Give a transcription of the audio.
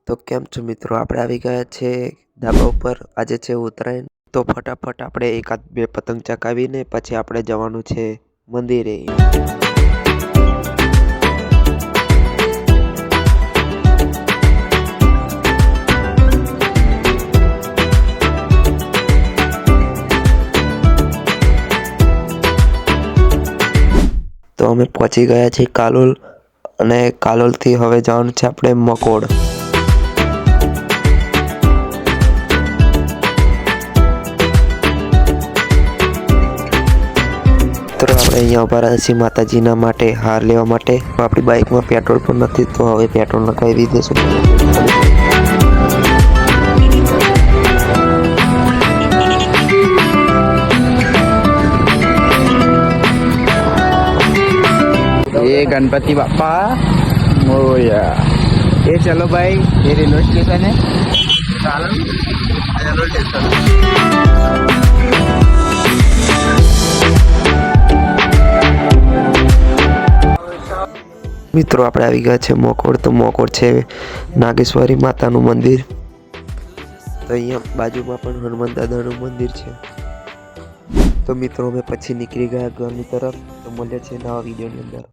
તો કેમ છો મિત્રો, આપણે આવી ગયા છે ધાબા ઉપર. આજે છે ઉત્તરાયણ, તો ફટાફટ આપણે એકાદ બે પતંગ ચકાવીને પછી આપણે જવાનું છે મંદિરે. તો અમે પહોંચી ગયા છીએ કાલોલ, અને કાલોલથી હવે જવાનું છે આપણે મકોડ. તો આપણે અહીંયા ઉભા રહ્યા છીએ માતાજીના માટે હાર લેવા માટે. આપણી બાઇકમાં પેટ્રોલ પણ નથી, તો હવે પેટ્રોલ નખાવી દઈશું. ये गणपति बापा मोया। ये चलो भाई, ये रेलवे स्टेशन है। रेलवे स्टेशन મિત્રો આપણે આવી ગયા છે મોકોડ. તો મોકોડ છે નાગેશ્વરી માતાનું મંદિર. તો અહીંયા બાજુમાં પણ હનુમાન દાદાનું મંદિર છે. તો મિત્રો અમે પછી નીકળી ગયા ઘરની તરફ. તો મળીએ છીએ નવા વિડીયોની અંદર.